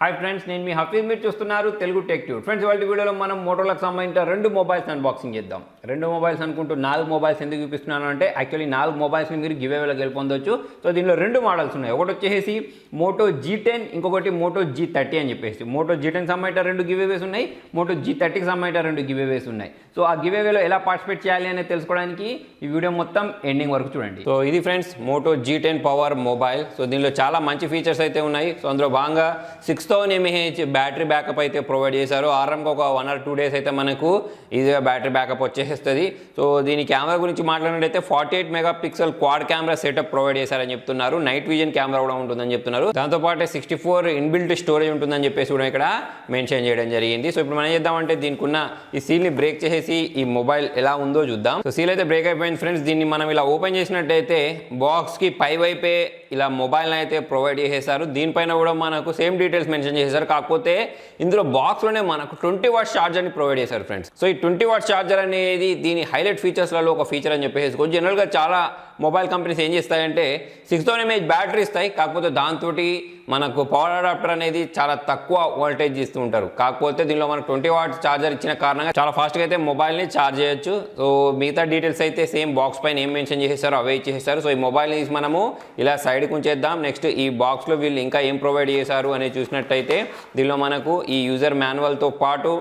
Hi friends, నేను మీ హఫీజ్. మీరు చూస్తున్నారు తెలుగు టెక్ ట్యూబ్. ఫ్రెండ్స్, వాళ్ళ వీడియోలో మనం మోటోలకు సంబంధించిన 2 మొబైల్స్ అన్బాక్సింగ్ చేద్దాం. 2 మొబైల్స్ అనుకుంటూ 4 మొబైల్స్ ఎందుకు చూపిస్తున్నాను అంటే యాక్చువల్లీ 4 మొబైల్స్ని మీరు గివ్ అవేలో గెలుపొందొచ్చు. సో దీనిలో 2 మోడల్స్ ఉన్నాయి. ఒకటి వచ్చేసి మోటో G10, ఇంకొకటి మోటో G30 అని చెప్పేసి. మోటో G10 సంబంధించిన 2 గివ్ అవేస్ ఉన్నాయి, మోటో G30కి సంబంధించిన 2 గివ్ అవేస్ ఉన్నాయి. సో ఆ గివ్ అవేలో ఎలా పార్టిసిపేట్ చేయాలి అనేది తెలుసుకోవడానికి ఈ వీడియో మొత్తం ఎండింగ్ వరకు చూడండి. సో ఇది friends Moto G10 power mobile. So దీనిలో చాలా మంచి ఫీచర్స్ అయితే ఉన్నాయి. సో అందులో భాగంగా 6000 mAh బ్యాటరీ బ్యాకప్ అయితే ప్రొవైడ్ చేశారు. ఆరంభంగా ఒక 1 or 2 days అయితే మనకు ఈజీగా బ్యాటరీ బ్యాకప్ వచ్చేస్తుంది. సో దీని కెమెరా గురించి మాట్లాడినట్టయితే 48 megapixel quad camera setup provide చేశారని చెప్తున్నారు. నైట్ విజన్ కెమెరా కూడా ఉంటుందని చెప్తున్నారు. దాంతోపాటు 64 ఇన్బిల్ట్ స్టోరేజ్ ఉంటుందని చెప్పేసి కూడా ఇక్కడ మెన్షన్ చేయడం జరిగింది. సో ఇప్పుడు మనం చేద్దామంటే దీనికి ఉన్న ఈ సీల్ని బ్రేక్ చేసేసి ఈ మొబైల్ ఎలా ఉందో చూద్దాం. సో సీల్ అయితే బ్రేక్ అయిపోయింది ఫ్రెండ్స్. దీన్ని మనం ఇలా ఓపెన్ చేసినట్టయితే బాక్స్కి పై వైపే ఇలా మొబైల్ అయితే ప్రొవైడ్ చేసేసారు. దీనిపైన కూడా మనకు సేమ్ డీటెయిల్స్ మెన్షన్ చేశారు. కాకపోతే ఇందులో బాక్స్లోనే మనకు 20 వాట్స్ ఛార్జర్ని ప్రొవైడ్ చేశారు ఫ్రెండ్స్. సో ఈ 20 వాట్స్ ఛార్జర్ అనేది దీని హైలైట్ ఫీచర్స్లలో ఒక ఫీచర్ అని చెప్పేసి జనరల్గా చాలా మొబైల్ కంపెనీస్ ఏం చేస్తాయంటే 6000 mAh బ్యాటరీ ఇస్తాయి. కాకపోతే దాంతో మనకు పవర్ అడాప్టర్ అనేది చాలా తక్కువ వోల్టేజ్ ఇస్తూ ఉంటారు. కాకపోతే దీనిలో మనకు 20 వాట్స్ ఛార్జర్ ఇచ్చిన కారణంగా చాలా ఫాస్ట్గా అయితే మొబైల్ని ఛార్జ్ చేయొచ్చు. సో మిగతా డీటెయిల్స్ అయితే సేమ్ బాక్స్ పైన ఏం మెన్షన్ చేసేసారో అవే ఇచ్చేసారు. సో ఈ మొబైల్ని మనము ఇలా సైడ్కి ఉంచేద్దాం. నెక్స్ట్ ఈ బాక్స్లో వీళ్ళు ఇంకా ఏం ప్రొవైడ్ చేశారు అనేది చూసినట్టయితే దీనిలో మనకు ఈ యూజర్ మాన్యువల్తో పాటు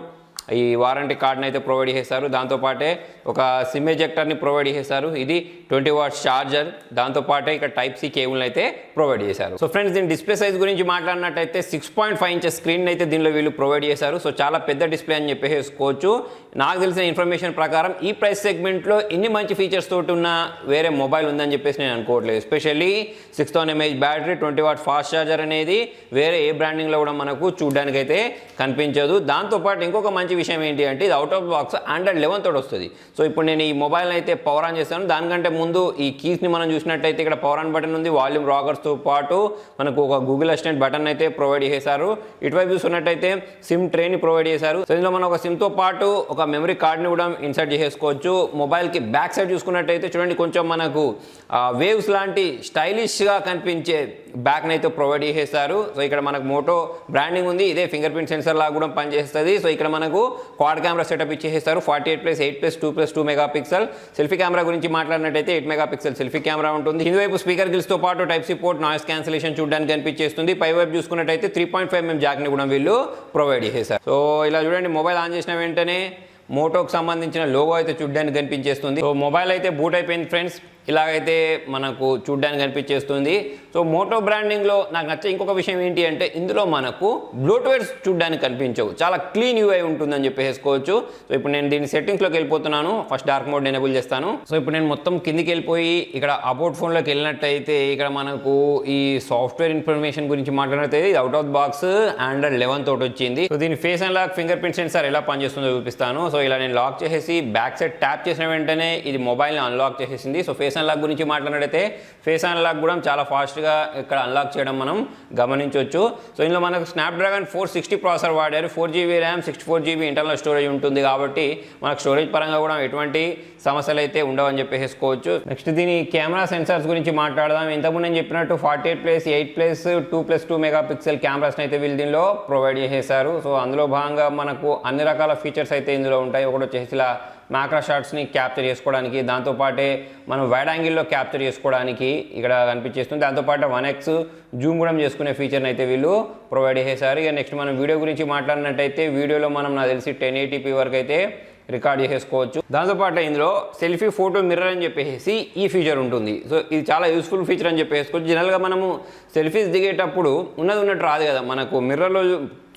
ఈ వారంటీ కార్డ్ని అయితే ప్రొవైడ్ చేశారు. దాంతోపాటే ఒక సిమ్ ఎజెక్టర్ని ప్రొవైడ్ చేశారు. ఇది 20 వాట్స్ ఛార్జర్. దాంతోపాటే ఇక్కడ Type-C కేబుల్ని అయితే ప్రొవైడ్ చేశారు. సో ఫ్రెండ్స్, దీని డిస్ప్లే సైజ్ గురించి మాట్లాడినట్టయితే 6.5 ఇంచెస్ స్క్రీన్ అయితే దీనిలో వీళ్ళు ప్రొవైడ్ చేశారు. సో చాలా పెద్ద డిస్ప్లే అని చెప్పేసుకోవచ్చు. నాకు తెలిసిన ఇన్ఫర్మేషన్ ప్రకారం ఈ ప్రైస్ సెగ్మెంట్లో ఇన్ని మంచి ఫీచర్స్ తోటి ఉన్న వేరే మొబైల్ ఉందని చెప్పేసి నేను అనుకోవట్లేదు. Especially 6000 mAh battery, 20 watts fast charger అనేది వేరే ఏ బ్రాండింగ్లో కూడా మనకు చూడడానికి అయితే కనిపించదు. దాంతోపాటు ఇంకొక మంచి విషయం ఏంటి అంటే ఇది అవుట్ ఆఫ్ బాక్స్ Android 11 తోటి వస్తుంది. సో ఇప్పుడు నేను ఈ మొబైల్ అయితే పవర్ ఆన్ చేస్తాను. దానికంటే ముందు ఈ కీస్ని మనం చూసినట్టయితే ఇక్కడ పవర్ ఆన్ బటన్ ఉంది. వాల్యూమ్ రాకర్స్తో పాటు మనకు ఒక గూగుల్ అసిస్టెంట్ బటన్ అయితే ప్రొవైడ్ చేశారు. ఇటువైపు చూసుకున్నట్టయితే సిమ్ ట్రేని ప్రొవైడ్ చేశారు. సో ఇందులో మనం ఒక సిమ్తో పాటు ఒక మెమరీ కార్డ్ని కూడా ఇన్సర్ట్ చేసేసుకోవచ్చు. మొబైల్కి బ్యాక్ సైడ్ చూసుకున్నట్టయితే చూడండి, కొంచెం మనకు వేవ్స్ లాంటి స్టైలిష్గా కనిపించే బ్యాక్ని అయితే ప్రొవైడ్ చేసేసారు. సో ఇక్కడ మనకు మోటో బ్రాండింగ్ ఉంది. ఇదే ఫింగర్ ప్రింట్ సెన్సర్ లాగా కూడా పనిచేస్తుంది. సో ఇక్కడ మనకు క్వాడ్ కెమెరా సెటప్ ఇచ్చేస్తారు. 48+8+2+2 మెగాపిక్సెల్. సెల్ఫీ కెమెరా గురించి మాట్లాడినట్టయితే 8 మెగాపిక్సెల్ సెల్ఫీ కెమెరా ఉంటుంది. ఇటువైపు స్పీకర్ గిల్స్తో పాటు Type-C పోర్ట్, నాయిస్ క్యాన్సిలేషన్ చూడడానికి కనిపించేస్తుంది. పై వైపు చూసుకున్నట్టయితే 3.5 mm జాక్ని కూడా వీళ్ళు ప్రొవైడ్ చేశారు. సో ఇలా చూడండి, మొబైల్ ఆన్ చేసిన వెంటనే మోటోకి సంబంధించిన లోగో అయితే చూడడానికి కనిపించేస్తుంది. సో మొబైల్ అయితే బూట్ అయిపోయింది ఫ్రెండ్స్. ఇలాగైతే మనకు చూడడానికి కనిపించేస్తుంది. సో మోటో బ్రాండింగ్లో నాకు నచ్చే ఇంకొక విషయం ఏంటి అంటే ఇందులో మనకు బ్లూటూత్ చూడడానికి కనిపించవు. చాలా క్లీన్ UI ఉంటుందని చెప్పేసుకోవచ్చు. సో ఇప్పుడు నేను దీని సెట్టింగ్స్లోకి వెళ్ళిపోతున్నాను. ఫస్ట్ డార్క్ మోడ్ ఎనేబుల్ చేస్తాను. సో ఇప్పుడు నేను మొత్తం కిందికి వెళ్ళిపోయి ఇక్కడ అబౌట్ ఫోన్లోకి వెళ్ళినట్టయితే ఇక్కడ మనకు ఈ సాఫ్ట్వేర్ ఇన్ఫర్మేషన్ గురించి మాట్లాడితే ఇది అవుట్ ఆఫ్ బాక్స్ Android 11 తోటి వచ్చింది. సో దీని face unlock, finger print censor ఎలా పనిచేస్తుందో చూపిస్తాను. సో ఇలా నేను లాక్ చేసేసి బ్యాక్ సైడ్ ట్యాప్ చేసిన వెంటనే ఇది మొబైల్ని అన్లాక్ చేసేసింది. సో ఫేస్ అన్లాక్ గురించి మాట్లాడితే ఫేస్ అన్లాక్ కూడా చాలా ఫాస్ట్గా ఇక్కడ అన్లాక్ చేయడం మనం గమనించవచ్చు. సో ఇందులో మనకు స్నాప్డ్రాగన్ 460 ప్రాసెసర్ వాడారు. 4GB RAM, 64GB internal storage ఉంటుంది. కాబట్టి మనకు స్టోరేజ్ పరంగా కూడా ఎటువంటి సమస్యలు అయితే ఉండవని చెప్పేసుకోవచ్చు. నెక్స్ట్ దీని కెమెరా సెన్సార్స్ గురించి మాట్లాడదాం. ఇంతకుముందు నేను చెప్పినట్టు 48+8+2+2 మెగాపిక్సెల్ కెమెరాస్ని అయితే వీళ్ళు దీనిలో ప్రొవైడ్ చేసేసారు. సో అందులో భాగంగా మనకు అన్ని రకాల ఫీచర్స్ అయితే ఇందులో ఉంటాయి. ఒకటి వచ్చేసి ఇలా మ్యాక్రో షాట్స్ని క్యాప్చర్ చేసుకోవడానికి, దాంతోపాటే మనం వైడ్ యాంగిల్లో క్యాప్చర్ చేసుకోవడానికి ఇక్కడ కనిపించేస్తుంది. దాంతోపాటు 1x జూమ్ కూడా చేసుకునే ఫీచర్ని అయితే వీళ్ళు ప్రొవైడ్ చేసేసారు. ఇక నెక్స్ట్ మనం వీడియో గురించి మాట్లాడినట్టయితే వీడియోలో మనం నాకు తెలిసి 1080p వరకు అయితే రికార్డ్ చేసేసుకోవచ్చు. దాంతోపాటు ఇందులో సెల్ఫీ ఫోటో మిర్రర్ అని చెప్పేసి ఈ ఫీచర్ ఉంటుంది. సో ఇది చాలా యూస్ఫుల్ ఫీచర్ అని చెప్పేసుకోవచ్చు. జనరల్గా మనము సెల్ఫీస్ దిగేటప్పుడు ఉన్నట్టు రాదు కదా, మనకు మిర్రర్లో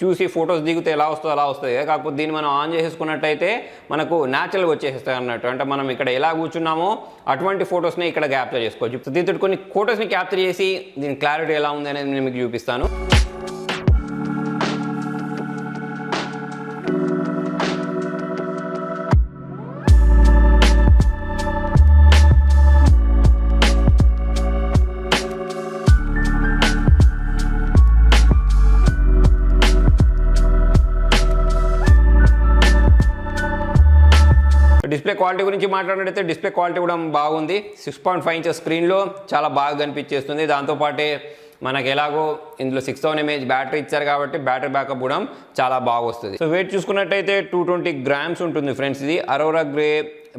చూసి ఫొటోస్ దిగితే ఎలా వస్తుందో అలా వస్తుంది. కాకపోతే దీన్ని మనం ఆన్ చేసుకున్నట్టయితే మనకు న్యాచురల్గా వచ్చేస్తాయి అన్నట్టు. అంటే మనం ఇక్కడ ఎలా కూర్చున్నామో అటువంటి ఫొటోస్ని ఇక్కడ క్యాప్చర్ చేసుకోవచ్చు. దీంతో కొన్ని ఫొటోస్ని క్యాప్చర్ చేసి దీని క్లారిటీ ఎలా ఉంది అనేది నేను మీకు చూపిస్తాను. డిస్ప్లే క్వాలిటీ గురించి మాట్లాడితే డిస్ప్లే క్వాలిటీ కూడా బాగుంది. 6.5 ఇంచెస్ స్క్రీన్లో చాలా బాగా కనిపించేస్తుంది. దాంతోపాటే మనకి ఎలాగో ఇందులో 6000 mAh బ్యాటరీ ఇచ్చారు కాబట్టి బ్యాటరీ బ్యాకప్ కూడా చాలా బాగా వస్తుంది. సో వెయిట్ చూసుకున్నట్టయితే 220 grams ఉంటుంది ఫ్రెండ్స్. ఇది అరోరా గ్రే,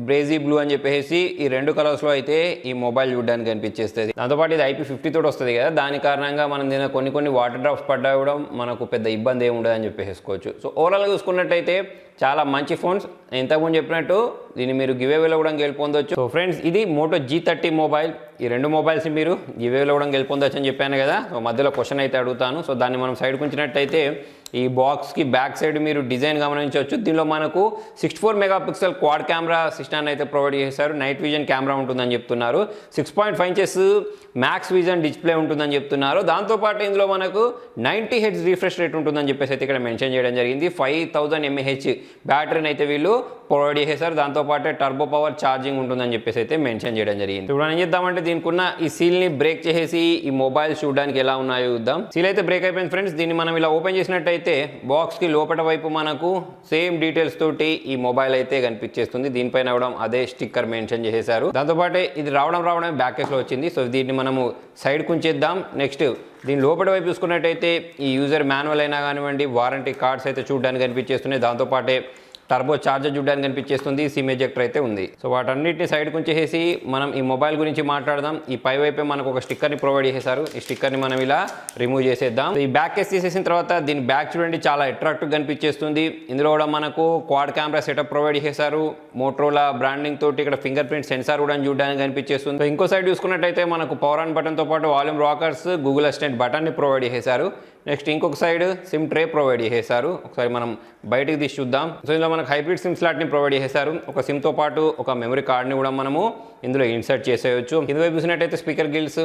బ్రేజీ బ్లూ అని చెప్పేసి ఈ 2 కలర్స్లో అయితే ఈ మొబైల్ చూడడానికి కనిపించేస్తుంది. దాంతోపాటు ఇది IP50 తోటి వస్తుంది కదా, దాని కారణంగా మనం దీని కొన్ని వాటర్ డ్రాప్స్ పడ్డా కూడా మనకు పెద్ద ఇబ్బంది ఏమి ఉండదు అని చెప్పేసుకోవచ్చు. సో ఓవరాల్గా చూసుకున్నట్టయితే చాలా మంచి ఫోన్స్. నేను ఇంతకుముందు చెప్పినట్టు దీన్ని మీరు గివేవేలో కూడా గెలుపొందొచ్చు. సో ఫ్రెండ్స్, ఇది మోటో G30 మొబైల్. ఈ 2 మొబైల్స్ మీరు గివేవేలో కూడా గెలుపొందొచ్చు అని చెప్పాను కదా. సో మధ్యలో క్వశ్చన్ అయితే అడుగుతాను. సో దాన్ని మనం సైడ్కి ఉంచినట్టయితే ఈ బాక్స్కి బ్యాక్ సైడ్ మీరు డిజైన్ గమనించవచ్చు. దీనిలో మనకు 64 మెగాపిక్సెల్ క్వాడ్ కెమెరా సిస్టమ్ అయితే ప్రొవైడ్ చేశారు. నైట్ విజన్ కెమెరా ఉంటుందని చెప్తున్నారు. 6.5 inches మ్యాక్స్ విజన్ డిస్ప్లే ఉంటుందని చెప్తున్నారు. దాంతోపాటు ఇందులో మనకు 90 Hz రిఫ్రెష్ రేట్ ఉంటుందని చెప్పేసి అయితే ఇక్కడ మెన్షన్ చేయడం జరిగింది. 5000 mAh బ్యాటరీని అయితే వీళ్ళు ప్రొవైడ్ చేశారు. దాంతోపాటు టర్బో పవర్ ఛార్జింగ్ ఉంటుందని చెప్పేసి అయితే మెన్షన్ చేయడం జరిగింది. ఇప్పుడు మనం ఏం చేద్దామంటే దీనికి ఉన్న ఈ సీల్ని బ్రేక్ చేసేసి ఈ మొబైల్ చూడడానికి ఎలా ఉన్నాయో చూద్దాం. సీల్ అయితే బ్రేక్ అయిపోయింది ఫ్రెండ్స్. దీన్ని మనం ఇలా ఓపెన్ చేసినట్టయితే బాక్స్కి లోపల వైపు మనకు సేమ్ డీటెయిల్స్ తోటి ఈ మొబైల్ అయితే కనిపించేస్తుంది. దీనిపైన కూడా అదే స్టిక్కర్ మెన్షన్ చేశారు. దాంతోపాటు ఇది రావడం బ్యాక్ కేస్లో వచ్చింది. సో దీన్ని మనము సైడ్ కుంచేద్దాం. నెక్స్ట్ దీని లోపల వైపు చూసుకున్నట్టయితే ఈ యూజర్ మాన్యువల్ అయినా కానివ్వండి, వారంటీ కార్డ్స్ అయితే చూడడానికి కనిపించేస్తున్నాయి. దాంతోపాటే టర్బో చార్జర్ చూడడానికి కనిపించేస్తుంది. సిమ్ ఎజెక్టర్ అయితే ఉంది. సో వాటన్నిటిని సైడ్ ఉంచేసి మనం ఈ మొబైల్ గురించి మాట్లాడదాం. ఈ పై వైపే మనకు ఒక స్టిక్కర్ని ప్రొవైడ్ చేశారు. ఈ స్టిక్కర్ని మనం ఇలా రిమూవ్ చేసేద్దాం. ఈ బ్యాక్ కేస్ తీసేసిన తర్వాత దీని బ్యాక్ చూడండి చాలా అట్రాక్టివ్ కనిపించేస్తుంది. ఇందులో కూడా మనకు క్వాడ్ కెమెరా సెటప్ ప్రొవైడ్ చేశారు. మోటరోలా బ్రాండింగ్ తోటి ఇక్కడ ఫింగర్ ప్రింట్ సెన్సార్ కూడా చూడడానికి కనిపించేస్తుంది. ఇంకో సైడ్ చూసుకున్నట్టయితే మనకు పవర్ ఆన్ బటన్తో పాటు వాల్యూమ్ రాకర్స్, గూగుల్ అసిస్టెంట్ బటన్ని ప్రొవైడ్ చేశారు. నెక్స్ట్ ఇంకొక సైడ్ సిమ్ ట్రే ప్రొవైడ్ చేశారు. ఒకసారి మనం బయటికి తీసి చూద్దాం. సో ఇందులో మనకు హైబ్రిడ్ సిమ్ స్లాట్ని ప్రొవైడ్ చేశారు. ఒక సిమ్తో పాటు ఒక మెమరీ కార్డ్ని కూడా మనము ఇందులో ఇన్సర్ట్ చేసేయచ్చు. కింద వైపు చూసినట్టయితే స్పీకర్ గిల్స్,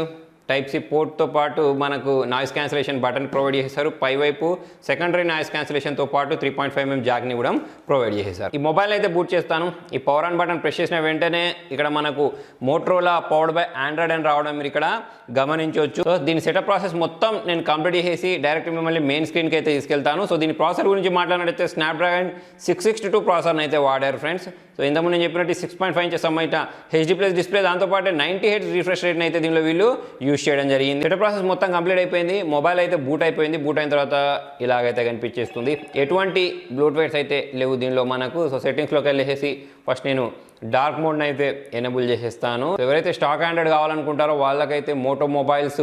టైప్ సి పోర్ట్తో పాటు మనకు నాయిస్ క్యాన్సిలేషన్ బటన్ ప్రొవైడ్ చేశారు. పైవైపు సెకండరీ నాయిస్ క్యాన్సిలేషన్తో పాటు 3.5mm జాక్ని కూడా ప్రొవైడ్ చేశారు. ఈ మొబైల్ అయితే బూట్ చేస్తాను. ఈ పవర్ ఆన్ బటన్ ప్రెస్ చేసిన వెంటనే ఇక్కడ మనకు మోటరోలా పవర్డ్ బై ఆండ్రాయిడ్ అని రావడం మీరు ఇక్కడ గమనించవచ్చు. సో దీని సెటప్ ప్రాసెస్ మొత్తం నేను కంప్లీట్ చేసి డైరెక్ట్ మిమ్మల్ని మెయిన్ స్క్రీన్కి అయితే తీసుకెళ్తాను. సో దీని ప్రాసెసర్ గురించి మాట్లాడినట్టయితే స్నాప్డ్రాగన్ 662 ప్రాసెసర్ని అయితే వాడారు ఫ్రెండ్స్. సో ఇంతకుముందు నేను చెప్పినట్టు 6.5 inches సంబంధించిన HD+ డిస్ప్లే, దాంతోపాటు 90 Hz రిఫ్రెష్ రేట్ని అయితే దీనిలో వీళ్ళు యూజ్ చేయడం జరిగింది. సెటప్ ప్రాసెస్ మొత్తం కంప్లీట్ అయిపోయింది. మొబైల్ అయితే బూట్ అయిపోయింది. బూట్ అయిన తర్వాత ఇలాగైతే కనిపించేస్తుంది. ఎటువంటి బ్లూటూత్ అయితే లేవు దీనిలో మనకు. సో సెట్టింగ్స్లోకి వెళ్ళేసి ఫస్ట్ నేను డార్క్ మోడ్ని అయితే ఎనేబుల్ చేసేస్తాను. ఎవరైతే స్టాక్ ఆండ్రాయిడ్ కావాలనుకుంటారో వాళ్ళకైతే మోటో మొబైల్స్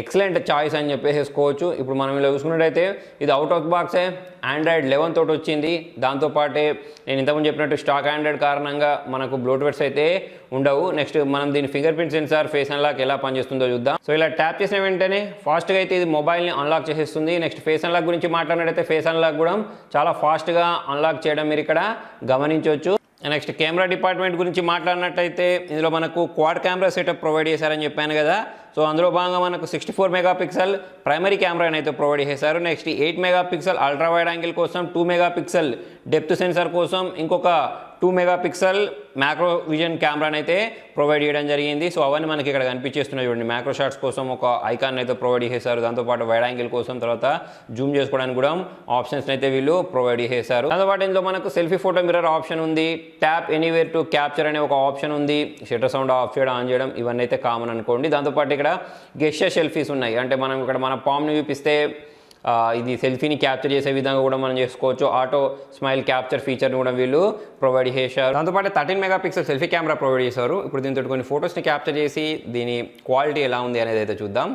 ఎక్సలెంట్ చాయిస్ అని చెప్పేసుకోవచ్చు. ఇప్పుడు మనం ఇలా చూసుకున్నట్టయితే ఇది అవుట్ ఆఫ్ బాక్సే ఆండ్రాయిడ్ 11 తోటి వచ్చింది. దాంతోపాటే నేను ఇంతకుముందు చెప్పినట్టు స్టాక్ ఆండ్రాయిడ్ కారణంగా మనకు బ్లూటూత్ అయితే ఉండవు. నెక్స్ట్ మనం దీని finger print censor, face unlock ఎలా పనిచేస్తుందో చూద్దాం. సో ఇలా ట్యాప్ చేసిన వెంటనే ఫాస్ట్గా అయితే ఇది మొబైల్ని అన్లాక్ చేసేస్తుంది. నెక్స్ట్ ఫేస్ అన్లాక్ గురించి మాట్లాడినట్టయితే ఫేస్ అన్లాక్ కూడా చాలా ఫాస్ట్గా అన్లాక్ చేయడం మీరు ఇక్కడ గమనించవచ్చు. నెక్స్ట్ కెమెరా డిపార్ట్మెంట్ గురించి మాట్లాడినట్టయితే ఇందులో మనకు క్వాడ్ కెమెరా సెటప్ ప్రొవైడ్ చేశారని చెప్పాను కదా. సో అందులో భాగంగా మనకు 64 మెగాపిక్సెల్ ప్రైమరీ కెమెరాని అయితే ప్రొవైడ్ చేశారు. Next 8 megapixel ultra wide angle కోసం, 2 మెగాపిక్సెల్ డెప్త్ సెన్సార్ కోసం, ఇంకొక 2 మెగాపిక్సెల్ మ్యాక్రో విజన్ కెమెరాని అయితే ప్రొవైడ్ చేయడం జరిగింది. సో అవన్నీ మనకి ఇక్కడ కనిపించేస్తున్నాయి చూడండి. మ్యాక్రో షాట్స్ కోసం ఒక ఐకాన్ అయితే ప్రొవైడ్ చేశారు. దాంతోపాటు వైడ్ యాంగిల్ కోసం, తర్వాత జూమ్ చేసుకోవడానికి కూడా ఆప్షన్స్ అయితే వీళ్ళు ప్రొవైడ్ చేశారు. దాంతోపాటు ఇందులో మనకు సెల్ఫీ ఫోటో మిర్రర్ ఆప్షన్ ఉంది. ట్యాప్ ఎనీవేర్ టు క్యాప్చర్ అనే ఒక ఆప్షన్ ఉంది. షటర్ సౌండ్ ఆఫ్ చేయడం, ఆన్ చేయడం ఇవన్నీ అయితే కామన్ అనుకోండి. దాంతోపాటు ఇక్కడ గెస్చర్ సెల్ఫీస్ ఉన్నాయి. అంటే మనం ఇక్కడ మన పామ్ని చూపిస్తే ఇది సెల్ఫీని క్యాప్చర్ చేసే విధంగా కూడా మనం చేసుకోవచ్చు. ఆటో స్మైల్ క్యాప్చర్ ఫీచర్ని కూడా వీళ్ళు ప్రొవైడ్ చేశారు. దాంతోపాటు 13 మెగాపిక్సెల్ సెల్ఫీ కెమెరా ప్రొవైడ్ చేశారు. ఇప్పుడు దీంతో కొన్ని ఫొటోస్ని క్యాప్చర్ చేసి దీని క్వాలిటీ ఎలా ఉంది అనేది అయితే చూద్దాం.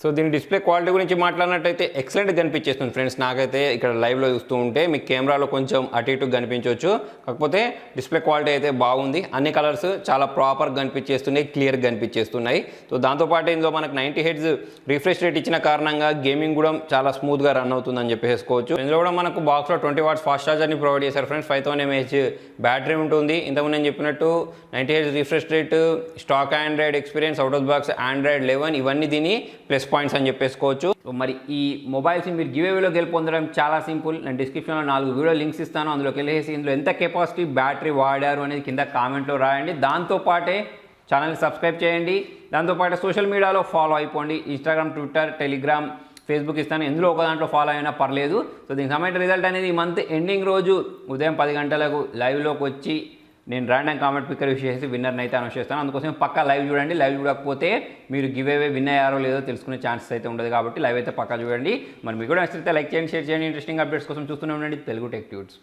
సో దీని డిస్ప్లే క్వాలిటీ గురించి మాట్లాడినట్టయితే ఎక్సలెంట్ కనిపించేస్తుంది ఫ్రెండ్స్. నాకైతే ఇక్కడ లైవ్లో చూస్తూ ఉంటే మీకు కెమెరాలో కొంచెం అటు ఇటు కనిపించవచ్చు, కాకపోతే డిస్ప్లే క్వాలిటీ అయితే బాగుంది. అన్ని కలర్స్ చాలా ప్రాపర్గా కనిపించేస్తున్నాయి, క్లియర్గా కనిపించేస్తున్నాయి. సో దాంతోపాటు ఇందులో మనకు 90 Hz రిఫ్రెష్ రేట్ ఇచ్చిన కారణంగా గేమింగ్ కూడా చాలా స్మూత్గా రన్ అవుతుందని చెప్పేసుకోవచ్చు. ఇందులో కూడా మనకు బాక్స్లో 20 watts ఫాస్ట్ ఛార్జర్ని ప్రొవైడ్ చేశారు ఫ్రెండ్స్. 5000 mAh బ్యాటరీ ఉంటుంది. ఇంతకుముందు నేను చెప్పినట్టు 90 Hz refresh rate, stock Android experience, out of box Android 11 ఇవన్నీ దీని ప్లస్ పాయింట్స్ అని చెప్పేసుకోవచ్చు. మరి ఈ మొబైల్స్ని మీరు గివ్ అవేలో గెలుపొందడం చాలా సింపుల్. నేను డిస్క్రిప్షన్లో 4 వీడియో లింక్స్ ఇస్తాను, అందులోకి వెళ్ళేసి ఇందులో ఎంత కెపాసిటీ బ్యాటరీ వాడారు అనేది కింద కామెంట్లో రాయండి. దాంతోపాటే ఛానల్ని సబ్స్క్రైబ్ చేయండి, దాంతోపాటు సోషల్ మీడియాలో ఫాలో అయిపోండి. ఇన్స్టాగ్రామ్, ట్విట్టర్, టెలిగ్రామ్, ఫేస్బుక్ ఇస్తాను, ఎందులో ఒక దాంట్లో ఫాలో అయినా పర్లేదు. సో దీనికి సంబంధించిన రిజల్ట్ అనేది ఈ మంత్ ఎండింగ్ రోజు ఉదయం 10 గంటలకు లైవ్లోకి వచ్చి నేను ర్యాండమ్ కామెంట్ పిక్కర్ యూస్ చేసి విన్నర్ని అయితే అనౌన్స్ చేస్తాను. అందుకోసం పక్కా లైవ్ చూడండి. లైవ్ చూడకపోతే మీరు గివ్ అవే విన్ అయ్యారో లేదో తెలుసుకునే ఛాన్సెస్ అయితే ఉండదు, కాబట్టి లైవ్ అయితే పక్కా చూడండి. మరి మీకు కూడా నచ్చితే లైక్ చేయండి, షేర్ చేయండి. ఇంట్రెస్టింగ్ అప్డేట్స్ కోసం చూస్తూనే ఉండండి తెలుగు టెక్ ట్యూట్స్.